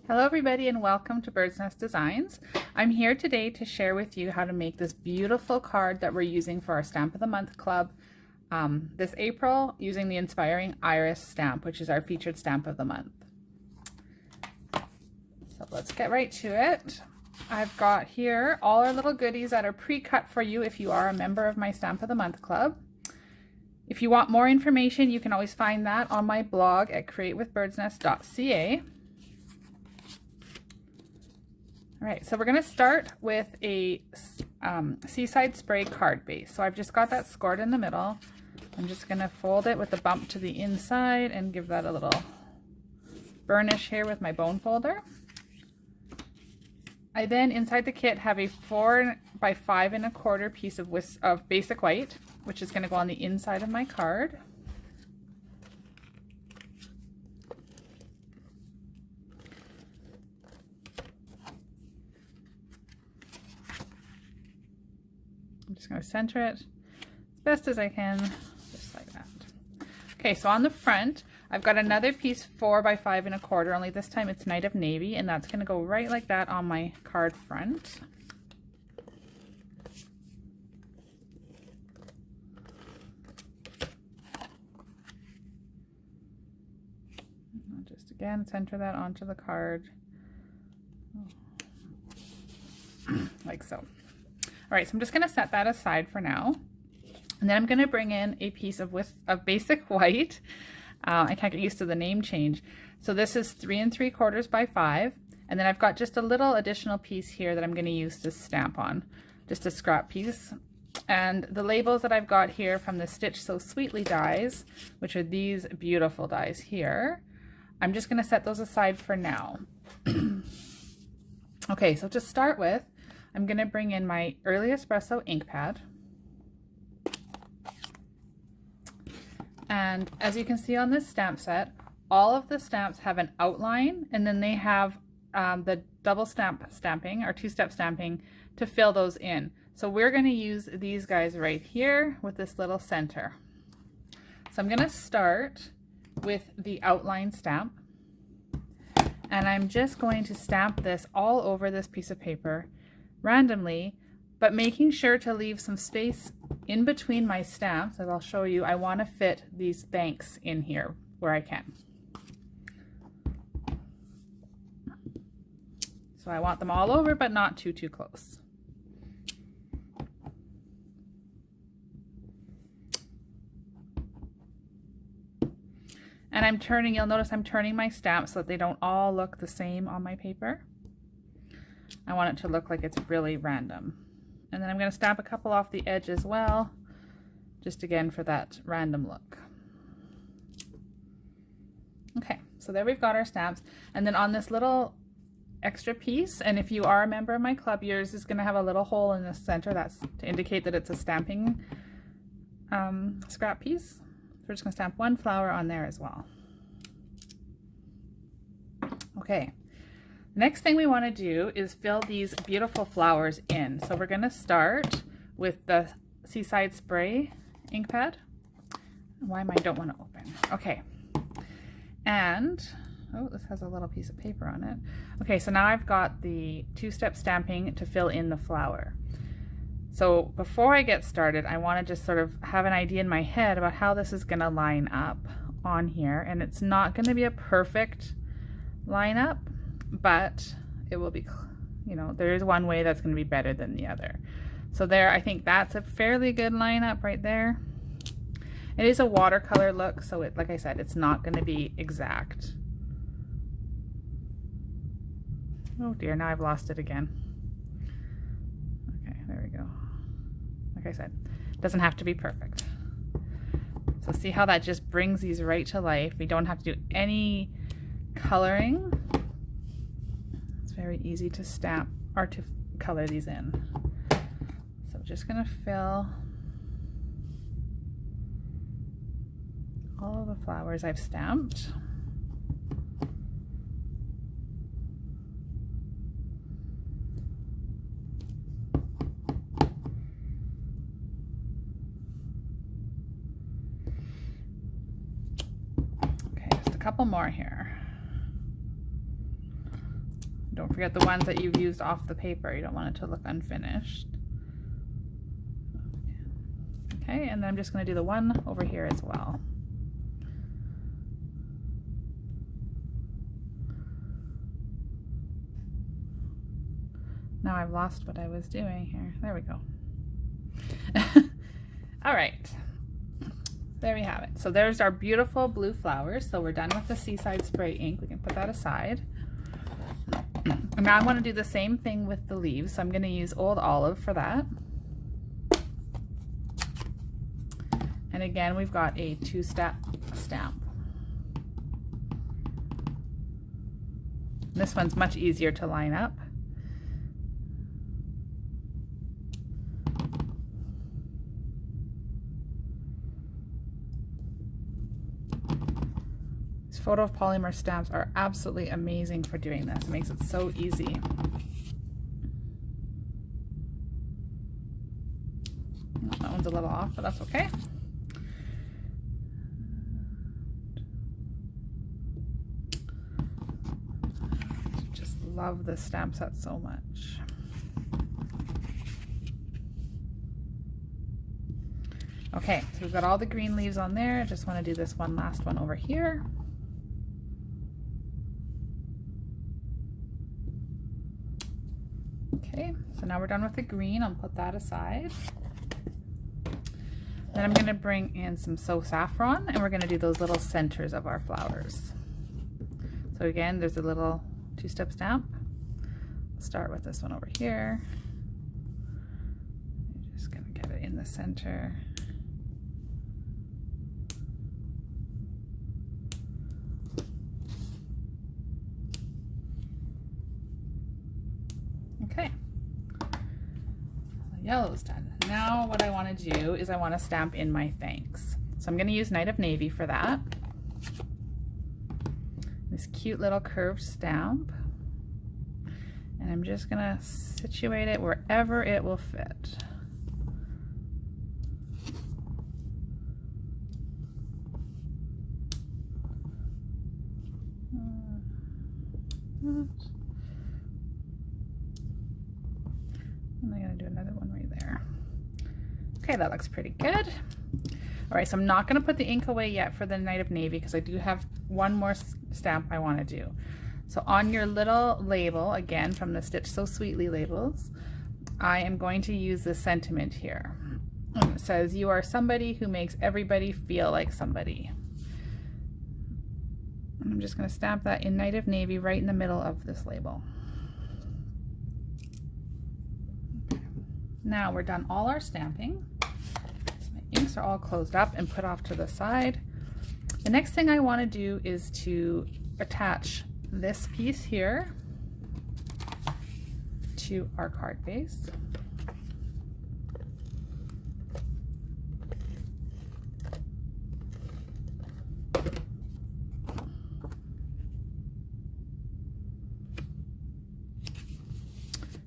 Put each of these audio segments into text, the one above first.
Hello everybody and welcome to Birdsnest Designs. I'm here today to share with you how to make this beautiful card that we're using for our Stamp of the Month Club this April using the Inspiring Iris stamp, which is our featured stamp of the month. So let's get right to it. I've got here all our little goodies that are pre-cut for you if you are a member of my Stamp of the Month Club. If you want more information, you can always find that on my blog at createwithbirdsnest.ca. All right, so we're going to start with a Seaside Spray card base. So I've just got that scored in the middle. I'm just going to fold it with a bump to the inside and give that a little burnish here with my bone folder. I then, inside the kit, have a 4 by 5 1/4 piece of basic white, which is going to go on the inside of my card. I'm just going to center it as best as I can, just like that. Okay, so on the front, I've got another piece 4 by 5 1/4, only this time it's Night of Navy, and that's going to go right like that on my card front. I'll just again center that onto the card, like so. All right, so I'm just going to set that aside for now. And then I'm going to bring in a piece of basic white. I can't get used to the name change. So this is 3 3/4 by 5. And then I've got just a little additional piece here that I'm going to use to stamp on. Just a scrap piece. And the labels that I've got here from the Stitch So Sweetly dies, which are these beautiful dies here, I'm just going to set those aside for now. Okay, so to start with, I'm going to bring in my Early Espresso ink pad. And as you can see on this stamp set, all of the stamps have an outline, and then they have the double stamping or two-step stamping to fill those in. So we're going to use these guys right here with this little center. So I'm going to start with the outline stamp, and I'm just going to stamp this all over this piece of paper randomly, but making sure to leave some space in between my stamps. As I'll show you, I want to fit these banks in here where I can. So I want them all over, but not too close. And I'm turning, you'll notice I'm turning my stamps so that they don't all look the same on my paper. I want it to look like it's really random. And then I'm going to stamp a couple off the edge as well, just again for that random look. Okay, so there we've got our stamps. And then on this little extra piece, and if you are a member of my club, yours is going to have a little hole in the center. That's to indicate that it's a stamping scrap piece. So we're just going to stamp one flower on there as well. Okay. Next thing we want to do is fill these beautiful flowers in. So we're going to start with the Seaside Spray ink pad. Why am I don't want to open? Okay. And, oh, this has a little piece of paper on it. Okay, so now I've got the two-step stamping to fill in the flower. So before I get started, I want to just sort of have an idea in my head about how this is going to line up on here. And it's not going to be a perfect lineup, but it will be, you know, there is one way that's going to be better than the other. So there, I think that's a fairly good lineup right there. It is a watercolor look, so it, like I said, it's not going to be exact. Oh dear, now I've lost it again. Okay, there we go. Like I said, it doesn't have to be perfect. So see how that just brings these right to life. We don't have to do any coloring. Very easy to stamp or to color these in. So I'm just going to fill all of the flowers I've stamped. Okay, just a couple more here. don't forget the ones that you've used off the paper. You don't want it to look unfinished. Okay, and then I'm just going to do the one over here as well. Now I've lost what I was doing here. There we go. All right, there we have it. So there's our beautiful blue flowers. So we're done with the Seaside Spray ink. We can put that aside. And now I want to do the same thing with the leaves. So I'm going to use Old Olive for that. And again, we've got a 2-step stamp. This one's much easier to line up. These photo polymer stamps are absolutely amazing for doing this. It makes it so easy. That one's a little off, but that's okay. Love this stamp set so much. Okay, so we've got all the green leaves on there. I just want to do this one last one over here. Okay, so now we're done with the green. I'll put that aside. Then I'm going to bring in some So Saffron, and we're going to do those little centers of our flowers. So again, there's a little 2-step stamp. I'll start with this one over here. I'm just going to get it in the center. Okay, the yellow's done. Now what I want to do is I want to stamp in my thanks. So I'm going to use Night of Navy for that. This cute little curved stamp, and I'm just gonna situate it wherever it will fit. And I'm gonna do another one right there. Okay, that looks pretty good. All right, so I'm not gonna put the ink away yet for the Night of Navy because I do have one more stamp I want to do. So on your little label, again from the Stitch So Sweetly labels, I am going to use this sentiment here. And it says, "You are somebody who makes everybody feel like somebody." And I'm just going to stamp that in Night of Navy right in the middle of this label. Okay. Now we're done all our stamping. So my inks are all closed up and put off to the side. The next thing I want to do is to attach this piece here to our card base.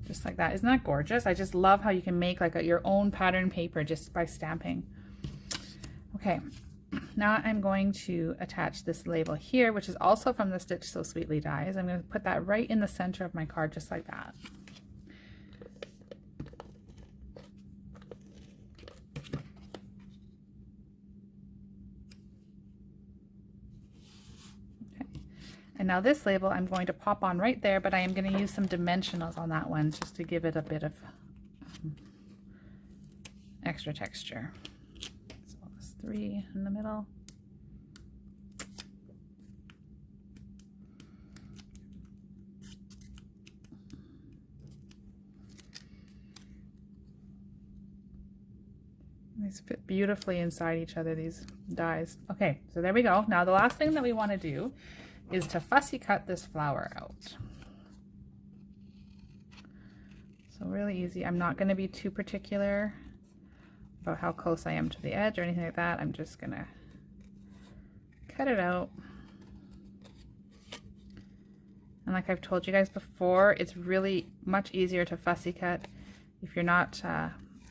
Just like that. Isn't that gorgeous? I just love how you can make like your own pattern paper just by stamping. Okay. Now I'm going to attach this label here, which is also from the Stitch So Sweetly dies. I'm going to put that right in the center of my card, just like that. Okay. And now this label I'm going to pop on right there, but I am going to use some dimensionals on that one just to give it a bit of extra texture. 3 in the middle. These fit beautifully inside each other, these dies. Okay, so there we go. Now the last thing that we want to do is to fussy cut this flower out. So really easy. I'm not going to be too particular about how close I am to the edge or anything like that. I'm just gonna cut it out. And like I've told you guys before, it's really much easier to fussy cut if you're not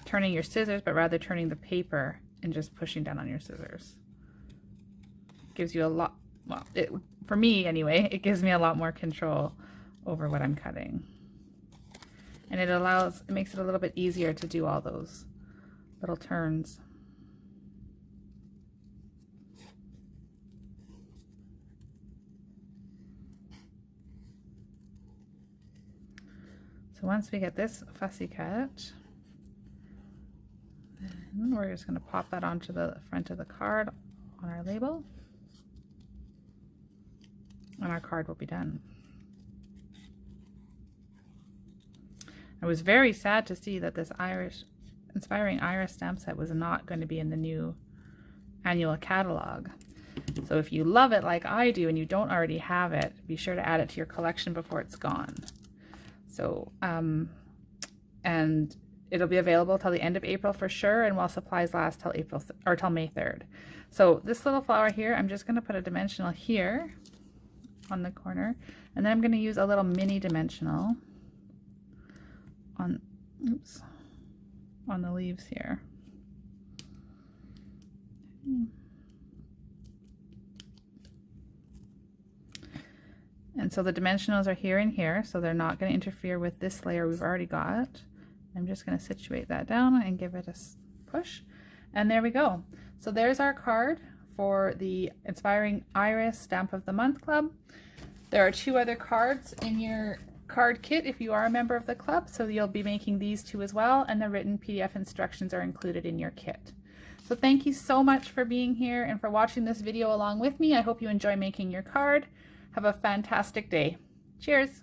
turning your scissors, but rather turning the paper and just pushing down on your scissors. It gives you a lot, well, for me anyway, it gives me a lot more control over what I'm cutting. And it makes it a little bit easier to do all those little turns. So once we get this fussy cut, then we're just going to pop that onto the front of the card on our label, and our card will be done. I was very sad to see that this Inspiring Iris stamp set was not going to be in the new annual catalog. So if you love it like I do and you don't already have it, be sure to add it to your collection before it's gone. So, and it'll be available till the end of April for sure, and while supplies last till till May 3rd. So this little flower here, I'm just going to put a dimensional here on the corner, and then I'm going to use a little mini dimensional on the leaves here. And so the dimensionals are here and here, so they're not going to interfere with this layer we've already got. I'm just going to situate that down and give it a push. And there we go. So there's our card for the Inspiring Iris Stamp of the Month Club. There are 2 other cards in your card kit if you are a member of the club, so you'll be making these 2 as well, and the written PDF instructions are included in your kit. So thank you so much for being here and for watching this video along with me. I hope you enjoy making your card. Have a fantastic day. Cheers!